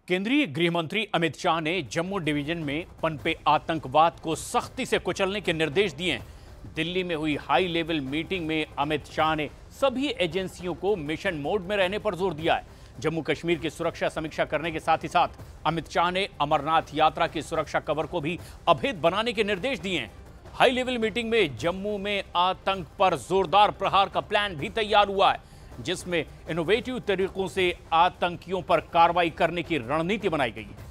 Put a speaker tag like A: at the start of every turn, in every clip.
A: केंद्रीय गृह मंत्री अमित शाह ने जम्मू डिवीजन में पनपे आतंकवाद को सख्ती से कुचलने के निर्देश दिए हैं। दिल्ली में हुई हाई लेवल मीटिंग में अमित शाह ने सभी एजेंसियों को मिशन मोड में रहने पर जोर दिया है। जम्मू कश्मीर की सुरक्षा समीक्षा करने के साथ ही साथ अमित शाह ने अमरनाथ यात्रा की सुरक्षा कवर को भी अभेद बनाने के निर्देश दिए हैं। हाई लेवल मीटिंग में जम्मू में आतंक पर जोरदार प्रहार का प्लान भी तैयार हुआ है, जिसमें इनोवेटिव तरीकों से आतंकियों पर कार्रवाई करने की रणनीति बनाई गई है।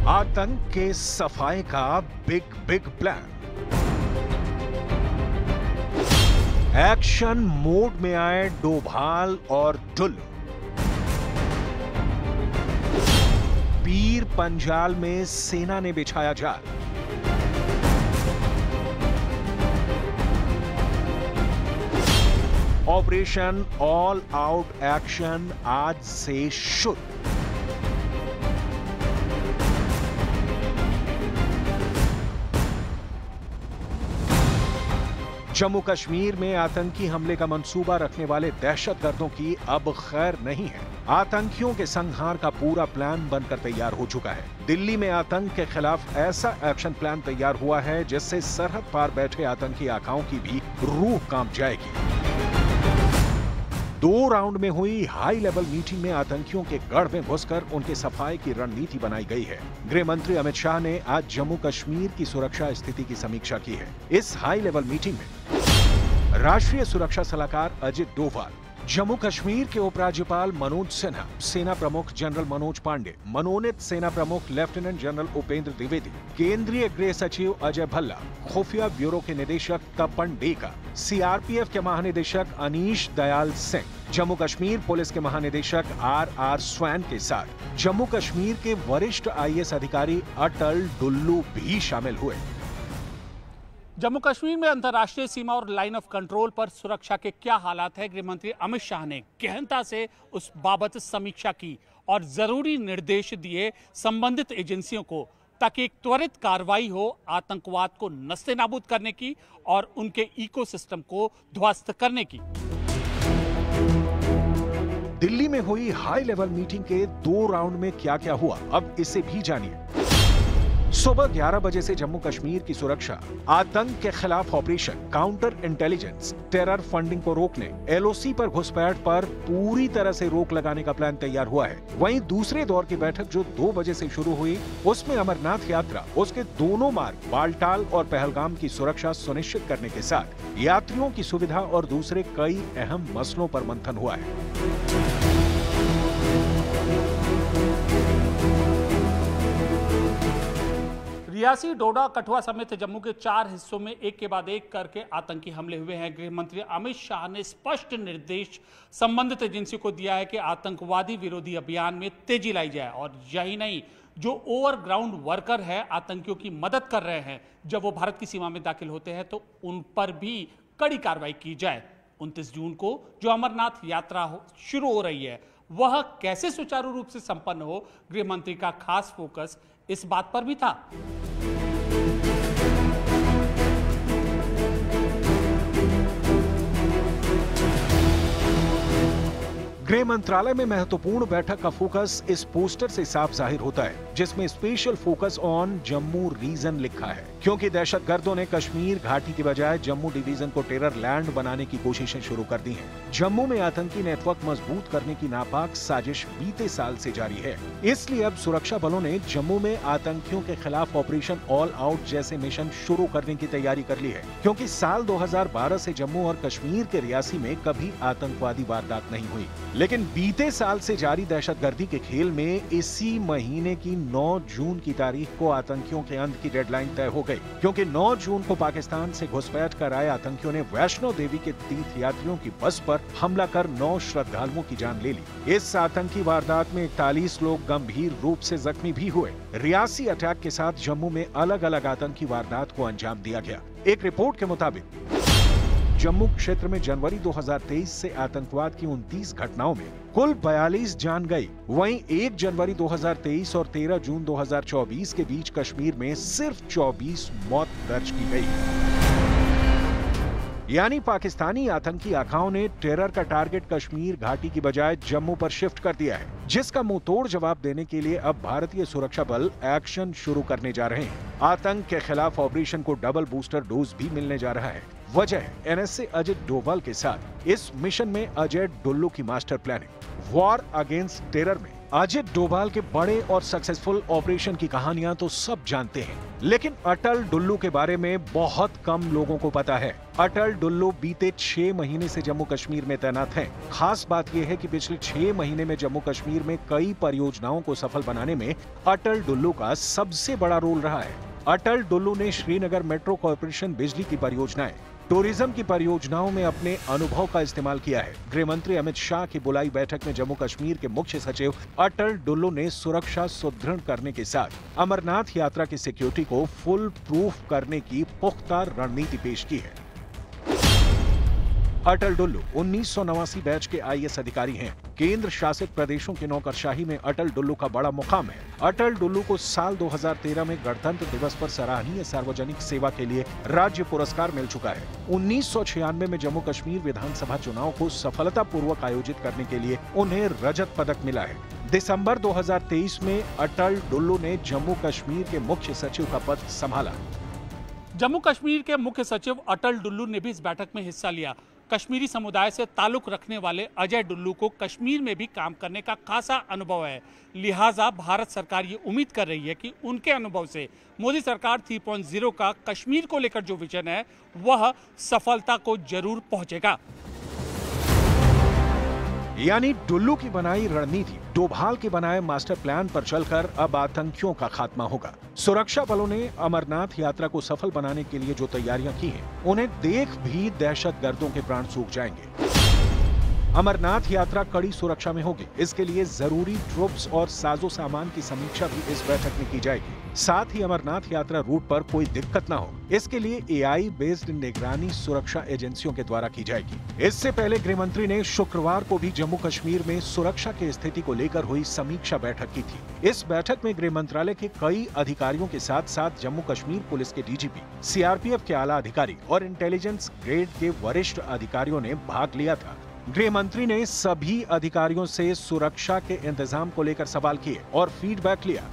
B: आतंक के सफाई का बिग प्लान। एक्शन मोड में आए डोभाल और डुल्लू। पीर पंजाल में सेना ने बिछाया जाल। ऑपरेशन ऑल आउट एक्शन आज से शुरू। जम्मू कश्मीर में आतंकी हमले का मंसूबा रखने वाले दहशतगर्दों की अब खैर नहीं है। आतंकियों के संहार का पूरा प्लान बनकर तैयार हो चुका है। दिल्ली में आतंक के खिलाफ ऐसा एक्शन प्लान तैयार हुआ है जिससे सरहद पार बैठे आतंकी आकाओं की भी रूह कांप जाएगी। 2 राउंड में हुई हाई लेवल मीटिंग में आतंकियों के गढ़ में घुसकर उनके सफाई की रणनीति बनाई गई है। गृह मंत्री अमित शाह ने आज जम्मू कश्मीर की सुरक्षा स्थिति की समीक्षा की है। इस हाई लेवल मीटिंग में राष्ट्रीय सुरक्षा सलाहकार अजित डोभाल, जम्मू कश्मीर के उपराज्यपाल मनोज सिन्हा, सेना प्रमुख जनरल मनोज पांडे, मनोनीत सेना प्रमुख लेफ्टिनेंट जनरल उपेंद्र द्विवेदी, केंद्रीय गृह सचिव अजय भल्ला, खुफिया ब्यूरो के निदेशक तपन डेका, सीआरपीएफ के महानिदेशक अनीश दयाल सिंह, जम्मू कश्मीर पुलिस के महानिदेशक आर स्वैन के साथ जम्मू कश्मीर के वरिष्ठ आईएएस अधिकारी अटल डुल्लू भी शामिल हुए।
C: जम्मू कश्मीर में अंतर्राष्ट्रीय सीमा और लाइन ऑफ कंट्रोल पर सुरक्षा के क्या हालात है, गृह मंत्री अमित शाह ने गहनता से उस बाबत समीक्षा की और जरूरी निर्देश दिए संबंधित एजेंसियों को, ताकि एक त्वरित कार्रवाई हो आतंकवाद को नस्ते नाबूद करने की और उनके इकोसिस्टम को ध्वस्त करने की।
B: दिल्ली में हुई हाई लेवल मीटिंग के 2 राउंड में क्या क्या हुआ, अब इसे भी जानिए। सुबह 11 बजे से जम्मू कश्मीर की सुरक्षा, आतंक के खिलाफ operation, counter intelligence, terror funding को रोकने, एलओसी पर घुसपैठ पर पूरी तरह से रोक लगाने का प्लान तैयार हुआ है। वहीं दूसरे दौर की बैठक जो 2 बजे से शुरू हुई, उसमें अमरनाथ यात्रा, उसके दोनों मार्ग बालटाल और पहलगाम की सुरक्षा सुनिश्चित करने के साथ यात्रियों की सुविधा और दूसरे कई अहम मसलों पर मंथन हुआ है।
C: रियासी, डोडा, कठुआ समेत जम्मू के 4 हिस्सों में एक के बाद एक करके आतंकी हमले हुए हैं। गृह मंत्री अमित शाह ने स्पष्ट निर्देश संबंधित एजेंसी को दिया है कि आतंकवादी विरोधी अभियान में तेजी लाई जाए और यही नहीं, जो ओवरग्राउंड वर्कर है आतंकियों की मदद कर रहे हैं, जब वो भारत की सीमा में दाखिल होते हैं तो उन पर भी कड़ी कार्रवाई की जाए। 29 जून को जो अमरनाथ यात्रा शुरू हो रही है, वह कैसे सुचारू रूप से संपन्न हो, गृह मंत्री का खास फोकस इस बात पर भी था।
B: गृह मंत्रालय में महत्वपूर्ण बैठक का फोकस इस पोस्टर से साफ जाहिर होता है, जिसमें special focus on Jammu region लिखा है, क्योंकि दहशतगर्दों ने कश्मीर घाटी की बजाय जम्मू डिवीजन को टेरर लैंड बनाने की कोशिशें शुरू कर दी हैं। जम्मू में आतंकी नेटवर्क मजबूत करने की नापाक साजिश बीते साल से जारी है। इसलिए अब सुरक्षा बलों ने जम्मू में आतंकियों के खिलाफ ऑपरेशन ऑल आउट जैसे मिशन शुरू करने की तैयारी कर ली है, क्योंकि साल 2012 से जम्मू और कश्मीर के रियासी में कभी आतंकवादी वारदात नहीं हुई। लेकिन बीते साल से जारी दहशतगर्दी के खेल में इसी महीने की 9 जून की तारीख को आतंकियों के अंत की डेडलाइन तय हो गई, क्योंकि 9 जून को पाकिस्तान से घुसपैठ कर आए आतंकियों ने वैष्णो देवी के तीर्थ यात्रियों की बस पर हमला कर 9 श्रद्धालुओं की जान ले ली। इस आतंकी वारदात में 41 लोग गंभीर रूप से जख्मी भी हुए। रियासी अटैक के साथ जम्मू में अलग अलग आतंकी वारदात को अंजाम दिया गया। एक रिपोर्ट के मुताबिक जम्मू क्षेत्र में जनवरी 2023 से आतंकवाद की 29 घटनाओं में कुल 42 जान गई। वहीं 1 जनवरी 2023 और 13 जून 2024 के बीच कश्मीर में सिर्फ 24 मौत दर्ज की गई। यानी पाकिस्तानी आतंकी आखाओं ने टेरर का टारगेट कश्मीर घाटी की बजाय जम्मू पर शिफ्ट कर दिया है, जिसका मुंहतोड़ जवाब देने के लिए अब भारतीय सुरक्षा बल एक्शन शुरू करने जा रहे हैं। आतंक के खिलाफ ऑपरेशन को डबल बूस्टर डोज भी मिलने जा रहा है। वजह है एनएसए अजित डोभाल के साथ इस मिशन में अजय डुल्लू की master planning. War against terror में अजित डोभाल के बड़े और सक्सेसफुल ऑपरेशन की कहानियां तो सब जानते हैं, लेकिन अटल डुल्लू के बारे में बहुत कम लोगों को पता है। अटल डुल्लू बीते 6 महीने से जम्मू कश्मीर में तैनात हैं। खास बात यह है कि पिछले 6 महीने में जम्मू कश्मीर में कई परियोजनाओं को सफल बनाने में अटल डुल्लू का सबसे बड़ा रोल रहा है। अटल डुल्लू ने श्रीनगर मेट्रो कॉर्पोरेशन बिजली की परियोजनाएं, टूरिज्म की परियोजनाओं में अपने अनुभव का इस्तेमाल किया है। गृह मंत्री अमित शाह की बुलाई बैठक में जम्मू कश्मीर के मुख्य सचिव अटल डुल्लू ने सुरक्षा सुदृढ़ करने के साथ अमरनाथ यात्रा की सिक्योरिटी को फुल प्रूफ करने की पुख्ता रणनीति पेश की है। अटल डुल्लू 1989 बैच के आईएएस अधिकारी हैं। केंद्र शासित प्रदेशों की नौकरशाही में अटल डुल्लू का बड़ा मुकाम है। अटल डुल्लू को साल 2013 में गणतंत्र दिवस पर सराहनीय सार्वजनिक सेवा के लिए राज्य पुरस्कार मिल चुका है। 1996 में जम्मू कश्मीर विधानसभा चुनाव को सफलतापूर्वक आयोजित करने के लिए उन्हें रजत पदक मिला है। दिसंबर 2023 में अटल डुल्लू ने जम्मू कश्मीर के मुख्य सचिव का पद संभाला।
C: जम्मू कश्मीर के मुख्य सचिव अटल डुल्लू ने भी इस बैठक में हिस्सा लिया। कश्मीरी समुदाय से ताल्लुक रखने वाले अजय डुल्लू को कश्मीर में भी काम करने का खासा अनुभव है, लिहाजा भारत सरकार ये उम्मीद कर रही है कि उनके अनुभव से मोदी सरकार 3.0 का कश्मीर को लेकर जो विजन है वह सफलता को जरूर पहुंचेगा।
B: यानी डुल्लू की बनाई रणनीति डोभाल के बनाए मास्टर प्लान पर चलकर अब आतंकियों का खात्मा होगा। सुरक्षा बलों ने अमरनाथ यात्रा को सफल बनाने के लिए जो तैयारियां की हैं, उन्हें देख भी दहशतगर्दों के प्राण सूख जाएंगे। अमरनाथ यात्रा कड़ी सुरक्षा में होगी। इसके लिए जरूरी ट्रुप्स और साजो सामान की समीक्षा भी इस बैठक में की जाएगी। साथ ही अमरनाथ यात्रा रूट पर कोई दिक्कत ना हो, इसके लिए एआई बेस्ड निगरानी सुरक्षा एजेंसियों के द्वारा की जाएगी। इससे पहले गृह मंत्री ने शुक्रवार को भी जम्मू कश्मीर में सुरक्षा की स्थिति को लेकर हुई समीक्षा बैठक की थी। इस बैठक में गृह मंत्रालय के कई अधिकारियों के साथ साथ जम्मू कश्मीर पुलिस के डीजीपी, सीआरपीएफ के आला अधिकारी और इंटेलिजेंस ग्रेड के वरिष्ठ अधिकारियों ने भाग लिया था। गृह मंत्री ने सभी अधिकारियों से सुरक्षा के इंतजाम को लेकर सवाल किए और फीडबैक लिया।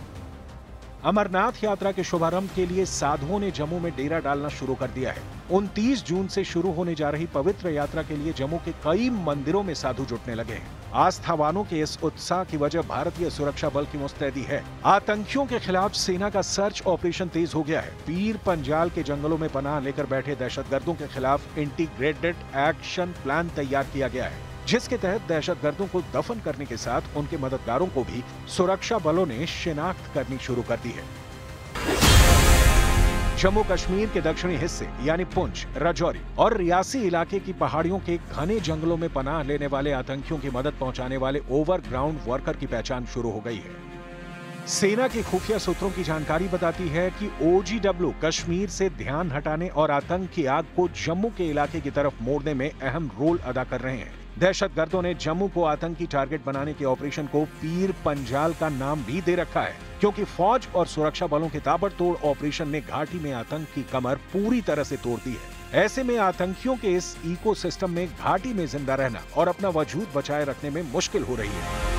B: अमरनाथ यात्रा के शुभारंभ के लिए साधुओं ने जम्मू में डेरा डालना शुरू कर दिया है। 29 जून से शुरू होने जा रही पवित्र यात्रा के लिए जम्मू के कई मंदिरों में साधु जुटने लगे हैं। आस्थावानों के इस उत्साह की वजह भारतीय सुरक्षा बल की मुस्तैदी है। आतंकियों के खिलाफ सेना का सर्च ऑपरेशन तेज हो गया है। पीर पंजाल के जंगलों में पनाह लेकर बैठे दहशतगर्दों के खिलाफ इंटीग्रेटेड एक्शन प्लान तैयार किया गया है, जिसके तहत दहशतगर्दों को दफन करने के साथ उनके मददगारों को भी सुरक्षा बलों ने शिनाख्त करनी शुरू कर दी है। जम्मू कश्मीर के दक्षिणी हिस्से यानी पुंछ, राजौरी और रियासी इलाके की पहाड़ियों के घने जंगलों में पनाह लेने वाले आतंकियों की मदद पहुंचाने वाले ओवरग्राउंड वर्कर की पहचान शुरू हो गई है। सेना के खुफिया सूत्रों की जानकारी बताती है कि ओजीडब्ल्यू कश्मीर से ध्यान हटाने और आतंक की आग को जम्मू के इलाके की तरफ मोड़ने में अहम रोल अदा कर रहे हैं। दहशतगर्दों ने जम्मू को आतंकी टारगेट बनाने के ऑपरेशन को पीर पंजाल का नाम भी दे रखा है, क्योंकि फौज और सुरक्षा बलों के ताबड़तोड़ ऑपरेशन ने घाटी में आतंक की कमर पूरी तरह से तोड़ दी है। ऐसे में आतंकियों के इस इकोसिस्टम में घाटी में जिंदा रहना और अपना वजूद बचाए रखने में मुश्किल हो रही है।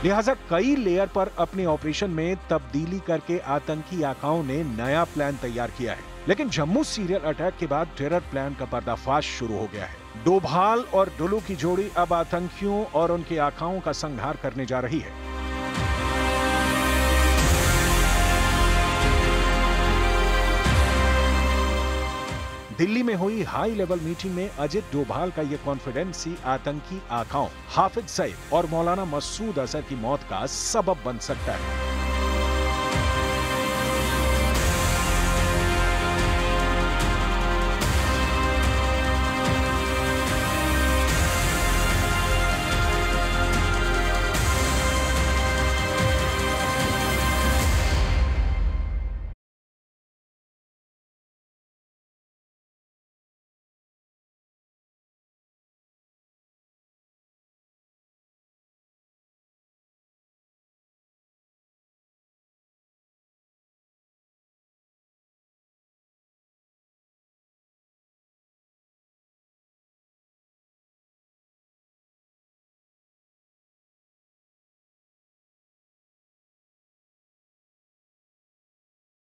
B: लिहाजा कई लेयर पर अपने ऑपरेशन में तब्दीली करके आतंकी आकाओं ने नया प्लान तैयार किया है। लेकिन जम्मू सीरियल अटैक के बाद टेरर प्लान का पर्दाफाश शुरू हो गया है। डोभाल और डुल्लू की जोड़ी अब आतंकियों और उनके आकाओं का संहार करने जा रही है। दिल्ली में हुई हाई लेवल मीटिंग में अजित डोभाल का ये कॉन्फिडेंस ही आतंकी आकाओं हाफिज सईद और मौलाना मसूद अजहर की मौत का सबब बन सकता है।